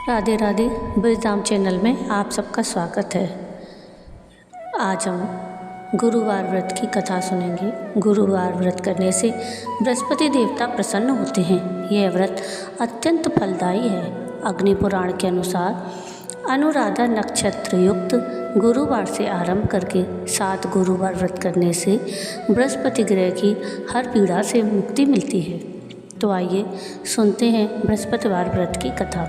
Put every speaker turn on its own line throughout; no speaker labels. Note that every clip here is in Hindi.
राधे राधे। ब्रजधाम चैनल में आप सबका स्वागत है। आज हम गुरुवार व्रत की कथा सुनेंगे। गुरुवार व्रत करने से बृहस्पति देवता प्रसन्न होते हैं। यह व्रत अत्यंत फलदायी है। अग्नि पुराण के अनुसार अनुराधा नक्षत्र युक्त गुरुवार से आरंभ करके 7 गुरुवार व्रत करने से बृहस्पति ग्रह की हर पीड़ा से मुक्ति मिलती है। तो आइए सुनते हैं बृहस्पतिवार व्रत की कथा।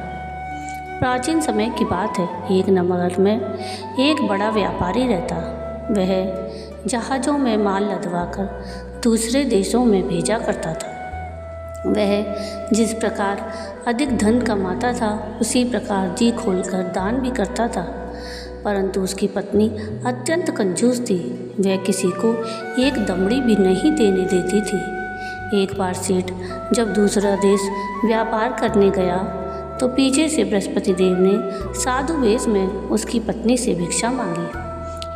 प्राचीन समय की बात है। एक नगर में एक बड़ा व्यापारी रहता। वह जहाज़ों में माल लदवाकर दूसरे देशों में भेजा करता था। वह जिस प्रकार अधिक धन कमाता था उसी प्रकार जी खोलकर दान भी करता था। परंतु उसकी पत्नी अत्यंत कंजूस थी। वह किसी को एक दमड़ी भी नहीं देने देती थी। एक बार सेठ जब दूसरा देश व्यापार करने गया तो पीछे से बृहस्पति देव ने साधु वेश में उसकी पत्नी से भिक्षा मांगी।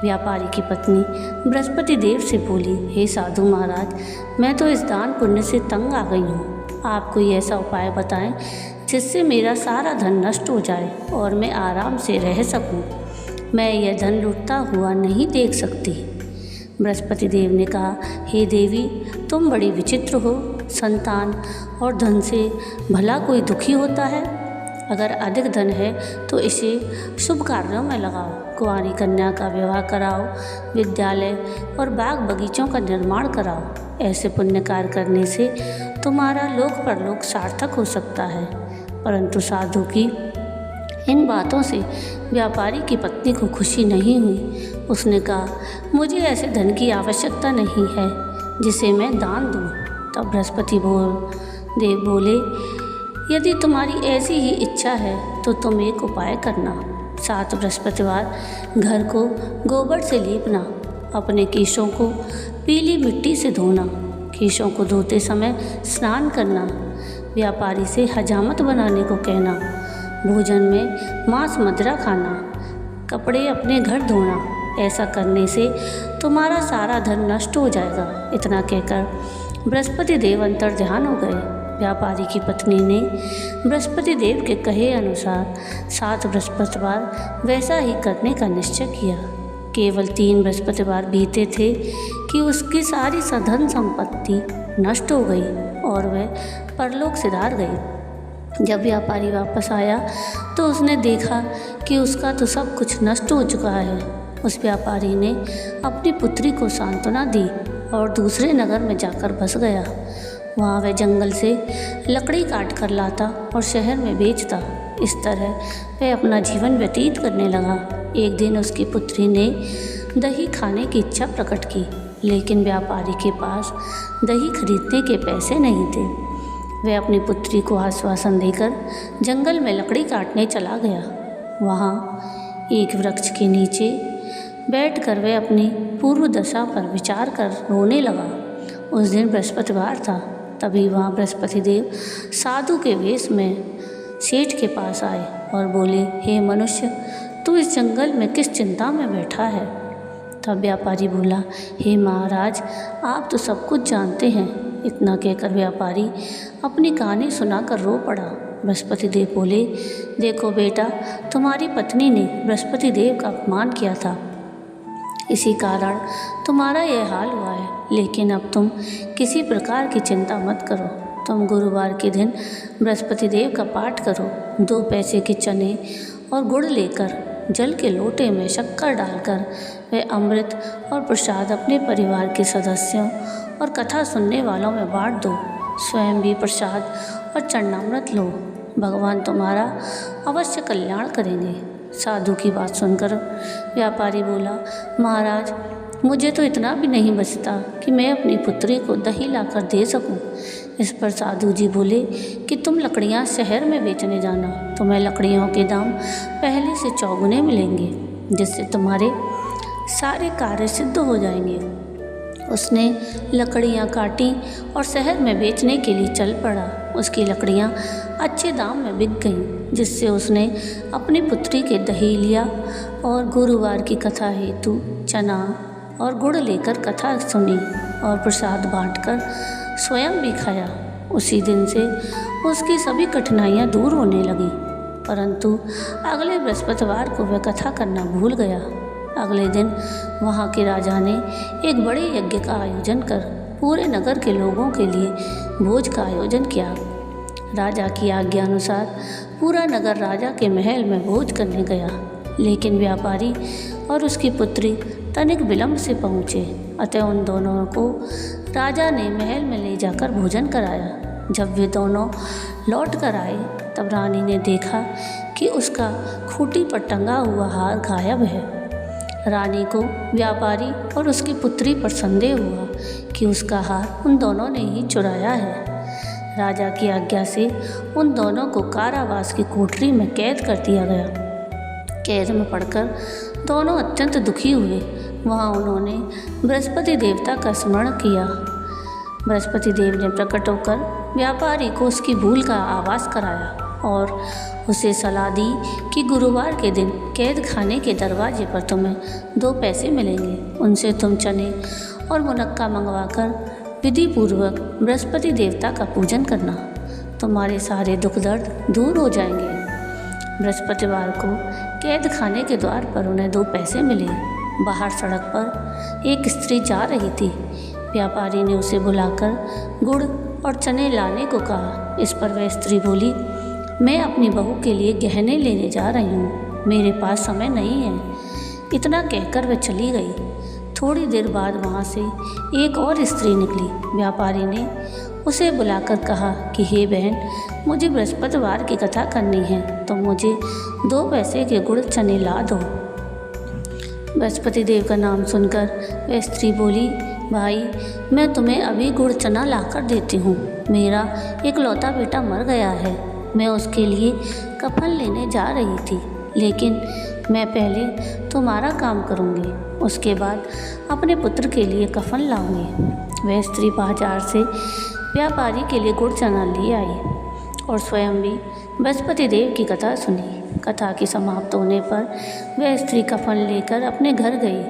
व्यापारी की पत्नी बृहस्पति देव से बोली, हे साधु महाराज, मैं तो इस दान पुण्य से तंग आ गई हूँ। आप कोई ऐसा उपाय बताएं जिससे मेरा सारा धन नष्ट हो जाए और मैं आराम से रह सकूँ। मैं यह धन लुटता हुआ नहीं देख सकती। बृहस्पति देव ने कहा, हे देवी, तुम बड़ी विचित्र हो। संतान और धन से भला कोई दुखी होता है? अगर अधिक धन है तो इसे शुभ कार्यों में लगाओ। कुंवारी कन्या का विवाह कराओ, विद्यालय और बाग बगीचों का निर्माण कराओ। ऐसे पुण्य कार्य करने से तुम्हारा लोक परलोक सार्थक हो सकता है। परंतु साधु की इन बातों से व्यापारी की पत्नी को खुशी नहीं हुई। उसने कहा, मुझे ऐसे धन की आवश्यकता नहीं है जिसे मैं दान दूँ। तब बृहस्पति देव बोले, यदि तुम्हारी ऐसी ही इच्छा है तो तुम एक उपाय करना। 7 बृहस्पतिवार घर को गोबर से लीपना, अपने केशों को पीली मिट्टी से धोना, केशों को धोते समय स्नान करना, व्यापारी से हजामत बनाने को कहना, भोजन में मांस मदिरा खाना, कपड़े अपने घर धोना। ऐसा करने से तुम्हारा सारा धन नष्ट हो जाएगा। इतना कहकर बृहस्पति देव अंतर्ध्यान हो गए। व्यापारी की पत्नी ने बृहस्पति देव के कहे अनुसार 7 बृहस्पतिवार वैसा ही करने का निश्चय किया। केवल 3 बृहस्पतिवार बीते थे कि उसकी सारी धन संपत्ति नष्ट हो गई और वह परलोक सिधार गई। जब व्यापारी वापस आया तो उसने देखा कि उसका तो सब कुछ नष्ट हो चुका है। उस व्यापारी ने अपनी पुत्री को सांत्वना दी और दूसरे नगर में जाकर बस गया। वहाँ वह जंगल से लकड़ी काट कर लाता और शहर में बेचता। इस तरह वह अपना जीवन व्यतीत करने लगा। एक दिन उसकी पुत्री ने दही खाने की इच्छा प्रकट की, लेकिन व्यापारी के पास दही खरीदने के पैसे नहीं थे। वह अपनी पुत्री को आश्वासन देकर जंगल में लकड़ी काटने चला गया। वहाँ एक वृक्ष के नीचे बैठकर वह अपनी पूर्व दशा पर विचार कर रोने लगा। उस दिन बृहस्पतिवार था। तभी वहाँ बृहस्पति देव साधु के वेश में सेठ के पास आए और बोले, हे मनुष्य, तू इस जंगल में किस चिंता में बैठा है? तब व्यापारी बोला, हे महाराज, आप तो सब कुछ जानते हैं। इतना कहकर व्यापारी अपनी कहानी सुनाकर रो पड़ा। बृहस्पति देव बोले, देखो बेटा, तुम्हारी पत्नी ने बृहस्पति देव का अपमान किया था, इसी कारण तुम्हारा यह हाल हुआ है। लेकिन अब तुम किसी प्रकार की चिंता मत करो। तुम गुरुवार के दिन बृहस्पति देव का पाठ करो। 2 पैसे के चने और गुड़ लेकर जल के लोटे में शक्कर डालकर वह अमृत और प्रसाद अपने परिवार के सदस्यों और कथा सुनने वालों में बांट दो। स्वयं भी प्रसाद और चरणामृत लो। भगवान तुम्हारा अवश्य कल्याण करेंगे। साधु की बात सुनकर व्यापारी बोला, महाराज, मुझे तो इतना भी नहीं बचता कि मैं अपनी पुत्री को दही लाकर दे सकूं। इस पर साधु जी बोले कि तुम लकड़ियां शहर में बेचने जाना। तुम्हें लकड़ियों के दाम पहले से चौगुने मिलेंगे, जिससे तुम्हारे सारे कार्य सिद्ध हो जाएंगे। उसने लकड़ियां काटी और शहर में बेचने के लिए चल पड़ा। उसकी लकड़ियां अच्छे दाम में बिक गईं, जिससे उसने अपनी पुत्री के दही लिया और गुरुवार की कथा हेतु चना और गुड़ लेकर कथा सुनी और प्रसाद बांटकर स्वयं भी खाया। उसी दिन से उसकी सभी कठिनाइयां दूर होने लगीं। परंतु अगले बृहस्पतिवार को वह कथा करना भूल गया। अगले दिन वहाँ के राजा ने एक बड़े यज्ञ का आयोजन कर पूरे नगर के लोगों के लिए भोज का आयोजन किया। राजा की आज्ञा अनुसार पूरा नगर राजा के महल में भोज करने गया, लेकिन व्यापारी और उसकी पुत्री तनिक विलंब से पहुँचे। अतः उन दोनों को राजा ने महल में ले जाकर भोजन कराया। जब वे दोनों लौट कर आए तब रानी ने देखा कि उसका खूंटी पर टंगा हुआ हार गायब है। रानी को व्यापारी और उसकी पुत्री पर संदेह हुआ कि उसका हार उन दोनों ने ही चुराया है। राजा की आज्ञा से उन दोनों को कारावास की कोठरी में कैद कर दिया गया। कैद में पड़कर दोनों अत्यंत दुखी हुए। वहाँ उन्होंने बृहस्पति देवता का स्मरण किया। बृहस्पति देव ने प्रकट होकर व्यापारी को उसकी भूल का आभास कराया और उसे सलाह दी कि गुरुवार के दिन कैद खाने के दरवाजे पर तुम्हें 2 पैसे मिलेंगे। उनसे तुम चने और मुनक्का मंगवाकर विधि पूर्वक बृहस्पति देवता का पूजन करना। तुम्हारे सारे दुख दर्द दूर हो जाएंगे। बृहस्पतिवार को कैद खाने के द्वार पर उन्हें 2 पैसे मिले। बाहर सड़क पर एक स्त्री जा रही थी। व्यापारी ने उसे बुलाकर गुड़ और चने लाने को कहा। इस पर वह स्त्री बोली, मैं अपनी बहू के लिए गहने लेने जा रही हूँ, मेरे पास समय नहीं है। इतना कहकर वह चली गई। थोड़ी देर बाद वहाँ से एक और स्त्री निकली। व्यापारी ने उसे बुलाकर कहा कि हे बहन, मुझे बृहस्पतिवार की कथा करनी है, तो मुझे 2 पैसे के गुड़ चने ला दो। बृहस्पति देव का नाम सुनकर वह स्त्री बोली, भाई, मैं तुम्हें अभी गुड़ चना लाकर देती हूँ। मेरा इकलौता बेटा मर गया है। मैं उसके लिए कफन लेने जा रही थी, लेकिन मैं पहले तुम्हारा काम करूँगी, उसके बाद अपने पुत्र के लिए कफन लाऊंगी। वह स्त्री बाजार से व्यापारी के लिए गुड़ चना ले आई और स्वयं भी बृहस्पति देव की कथा सुनी। कथा की समाप्त होने पर वह स्त्री कफन लेकर अपने घर गई।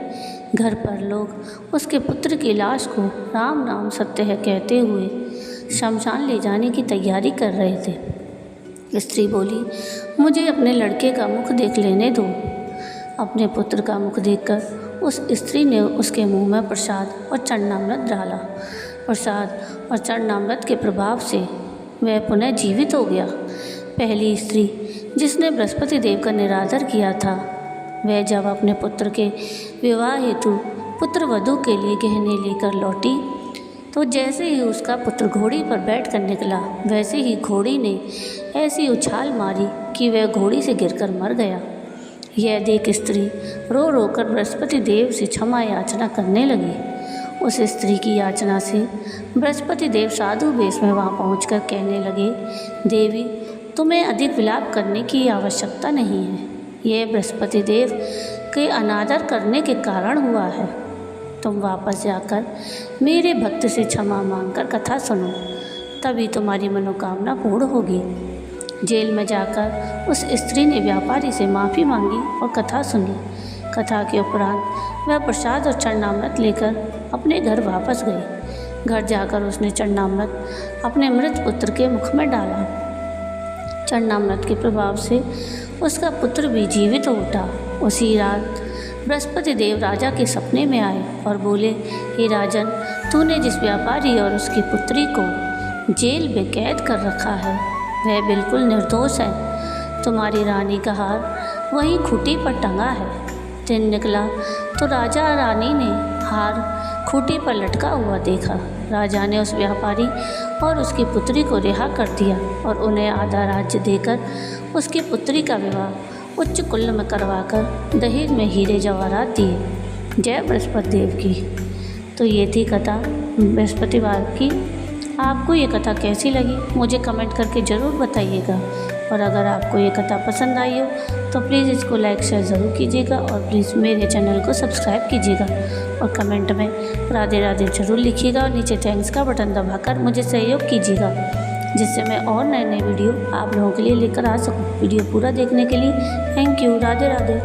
घर पर लोग उसके पुत्र की लाश को राम नाम सत्य है कहते हुए शमशान ले जाने की तैयारी कर रहे थे। स्त्री बोली, मुझे अपने लड़के का मुख देख लेने दो। अपने पुत्र का मुख देखकर उस स्त्री ने उसके मुंह में प्रसाद और चरणामृत डाला। प्रसाद और चरणामृत के प्रभाव से वह पुनः जीवित हो गया। पहली स्त्री जिसने बृहस्पति देव का निरादर किया था, वह जब अपने पुत्र के विवाह हेतु पुत्र वधू के लिए गहने लेकर लौटी तो जैसे ही उसका पुत्र घोड़ी पर बैठकर निकला, वैसे ही घोड़ी ने ऐसी उछाल मारी कि वह घोड़ी से गिरकर मर गया। यह देख स्त्री रो रो कर बृहस्पति देव से क्षमा याचना करने लगी। उस स्त्री की याचना से बृहस्पति देव साधु वेश में वहाँ पहुँचकर कहने लगे, देवी, तुम्हें अधिक विलाप करने की आवश्यकता नहीं है। यह बृहस्पति देव के अनादर करने के कारण हुआ है। तुम वापस जाकर मेरे भक्त से क्षमा मांगकर कथा सुनो, तभी तुम्हारी मनोकामना पूर्ण होगी। जेल में जाकर उस स्त्री ने व्यापारी से माफ़ी मांगी और कथा सुनी। कथा के उपरांत वह प्रसाद और चरणामृत लेकर अपने घर वापस गई। घर जाकर उसने चरणामृत अपने मृत पुत्र के मुख में डाला। चरणामृत के प्रभाव से उसका पुत्र भी जीवित हो उठा। उसी रात बृहस्पति देव राजा के सपने में आए और बोले, हे राजन, तूने जिस व्यापारी और उसकी पुत्री को जेल में कैद कर रखा है वह बिल्कुल निर्दोष है। तुम्हारी रानी का हार वहीं खूंटी पर टंगा है। दिन निकला तो राजा रानी ने हार खूंटी पर लटका हुआ देखा। राजा ने उस व्यापारी और उसकी पुत्री को रिहा कर दिया और उन्हें आधा राज्य देकर उसकी पुत्री का विवाह उच्च कुल में करवाकर दहेज में हीरे जवाहरात दिए। जय बृहस्पति देव की। तो ये थी कथा बृहस्पतिवार की। आपको ये कथा कैसी लगी मुझे कमेंट करके ज़रूर बताइएगा, और अगर आपको ये कथा पसंद आई हो तो प्लीज़ इसको लाइक शेयर ज़रूर कीजिएगा और प्लीज़ मेरे चैनल को सब्सक्राइब कीजिएगा और कमेंट में राधे राधे ज़रूर लिखिएगा और नीचे थैंक्स का बटन दबाकर मुझे सहयोग कीजिएगा, जिससे मैं और नए नए वीडियो आप लोगों के लिए लेकर आ सकूं। वीडियो पूरा देखने के लिए थैंक यू। राधे राधे।